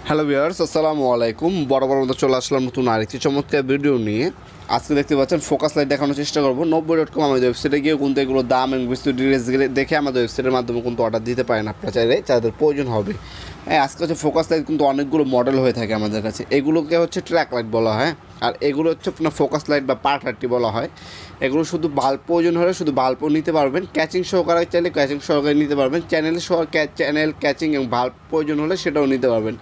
Hello viewers, আসসালামু আলাইকুম। বরাবর মতো চলে আসলাম নতুন আরেকটি চমৎকার ভিডিও নিয়ে। আজকে দেখতে পাচ্ছেন ফোকাস লাইট দেখানোর চেষ্টা করবো। 90.com আমাদের ওয়েবসাইটে গিয়ে কিন্তু এগুলো দাম এবং বিস্তৃত ডিটেলস দেখে আমাদের ওয়েবসাইটের মাধ্যমে কিন্তু অর্ডার দিতে পারেন আপনারা চাইলে, যাদের প্রয়োজন হবে। হ্যাঁ, আজকে হচ্ছে ফোকাস লাইট কিন্তু অনেকগুলো মডেল হয়ে থাকে আমাদের কাছে। এগুলোকে হচ্ছে ট্র্যাক লাইট বলা হয়, আর এগুলো হচ্ছে আপনার ফোকাস লাইট বা পার্ট লাইটটি বলা হয়। এগুলো শুধু বাল্ব প্রয়োজন হলে শুধু বাল্বও নিতে পারবেন, ক্যাচিং সহকারে চাইলে ক্যাচিং সহকারে নিতে পারবেন, চ্যানেল ক্যাচিং এবং বাল্ব প্রয়োজন হলে সেটাও নিতে পারবেন।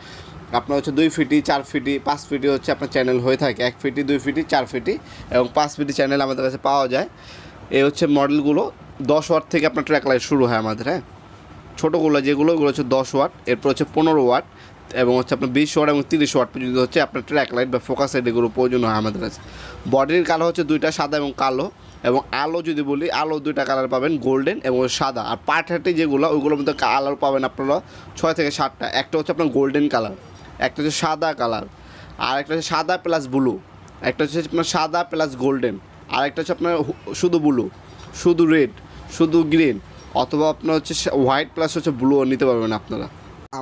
আপনার হচ্ছে 2 ফিটি 4 ফিটি 5 ফিটি হচ্ছে আপনার চ্যানেল হয়ে থাকে। 1 ফিটি 2 ফিটি 4 ফিটি এবং 5 ফিটি চ্যানেল আমাদের কাছে পাওয়া যায়। এই হচ্ছে মডেলগুলো। 10 ওয়াট থেকে আপনার ট্র্যাক লাইট শুরু হয় আমাদের। হ্যাঁ, ছোটোগুলো যেগুলো ওগুলো হচ্ছে 10 ওয়াট, এরপর হচ্ছে 15 ওয়াট এবং হচ্ছে আপনার 20 ওয়াট এবং 30 ওয়াট পর্যন্ত হচ্ছে আপনার ট্র্যাক লাইট বা ফোকাস লাইট এগুলো প্রয়োজন হয় আমাদের কাছে। বডির কালার হচ্ছে দুইটা, সাদা এবং কালো। এবং আলো যদি বলি, আলো দুইটা কালার পাবেন, গোল্ডেন এবং সাদা। আর পার্ট হাটে যেগুলো ওইগুলোর মধ্যে কালার পাবেন আপনারা 6 থেকে 7টা। একটা হচ্ছে আপনার গোল্ডেন কালার, একটা হচ্ছে সাদা কালার, আর একটা হচ্ছে সাদা প্লাস ব্লু, একটা হচ্ছে আপনার সাদা প্লাস গোল্ডেন, আর একটা হচ্ছে আপনার শুধু ব্লু, শুধু রেড, শুধু গ্রিন, অথবা আপনার হচ্ছে হোয়াইট প্লাস হচ্ছে ব্লুও নিতে পারবেন আপনারা।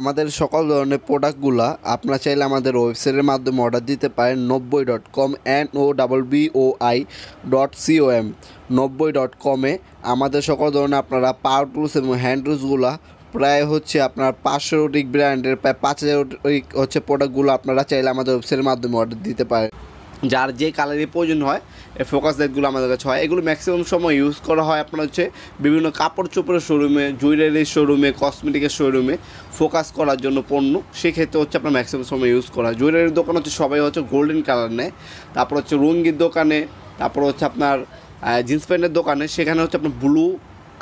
আমাদের সকল ধরনের প্রোডাক্টগুলো আপনারা চাইলে আমাদের ওয়েবসাইটের মাধ্যমে অর্ডার দিতে পারেন। 90.com NOBBOI.com 90.com-এ আমাদের সকল ধরনের আপনারা পাওয়ার টুলস এবং হ্যান্ড টুলসগুলো প্রায় হচ্ছে আপনার 500 অধিক ব্র্যান্ডের প্রায় 5000 হচ্ছে প্রোডাক্টগুলো আপনারা চাইলে আমাদের ওয়েবসাইটের মাধ্যমে অর্ডার দিতে পারেন। যার যে কালারের প্রয়োজন হয় এই ফোকাস লাইটগুলো আমাদের কাছে হয়। এগুলো ম্যাক্সিমাম সময় ইউজ করা হয় আপনার হচ্ছে বিভিন্ন কাপড় চোপড়ের শোরুমে, জুয়েলারির শোরুমে, কসমেটিকের শোরুমে ফোকাস করার জন্য পণ্য। সেক্ষেত্রে হচ্ছে আপনার ম্যাক্সিমাম সময় ইউজ করা হয়। জুয়েলারির দোকান হচ্ছে সবাই হচ্ছে গোল্ডেন কালার নেয়, তারপর হচ্ছে রঙ্গির দোকানে, তারপর হচ্ছে আপনার জিন্স প্যান্টের দোকানে সেখানে হচ্ছে আপনার ব্লু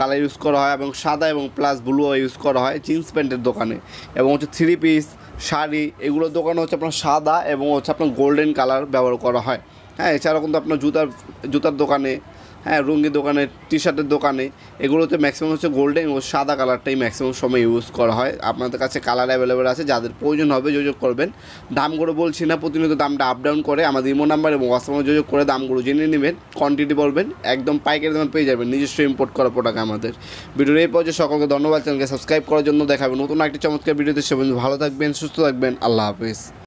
কালার ইউজ করা হয় এবং সাদা এবং প্লাস ব্লুও ইউজ করা হয় জিন্স প্যান্টের দোকানে। এবং হচ্ছে 3 পিস শাড়ি এগুলোর দোকানে হচ্ছে আপনার সাদা এবং হচ্ছে আপনার গোল্ডেন কালার ব্যবহার করা হয়। হ্যাঁ, এছাড়াও কিন্তু আপনার জুতার দোকানে, হ্যাঁ রঙিন দোকানে, টি শার্টের দোকানে এগুলোতে ম্যাক্সিমাম হচ্ছে গোল্ডেন ও সাদা কালারটাই ম্যাক্সিমাম সময় ইউজ করা হয়। আপনাদের কাছে কালার অ্যাভেলেবেল আছে, যাদের প্রয়োজন হবে যোগাযোগ করবেন। দামগুলো বলছি না, প্রতিনিয়ত দামটা আপ ডাউন করে। আমাদের ইমো নাম্বার এবং হোয়াটসঅ্যাপে যোগাযোগ করে দামগুলো জেনে নেবেন, কোয়ান্টিটি বলবেন, একদম পাইকারি দামে পেয়ে যাবেন নিজস্ব ইম্পোর্ট করা প্রোডাক্ট আমাদের। ভিডিওর এই পর্যায়ে সকলকে ধন্যবাদ। চ্যানেলকে সাবস্ক্রাইব করার জন্য। দেখাবেন নতুন একটি চমৎকার ভিডিওতে। সে ভালো থাকবেন, সুস্থ থাকবেন। আল্লাহ হাফিজ।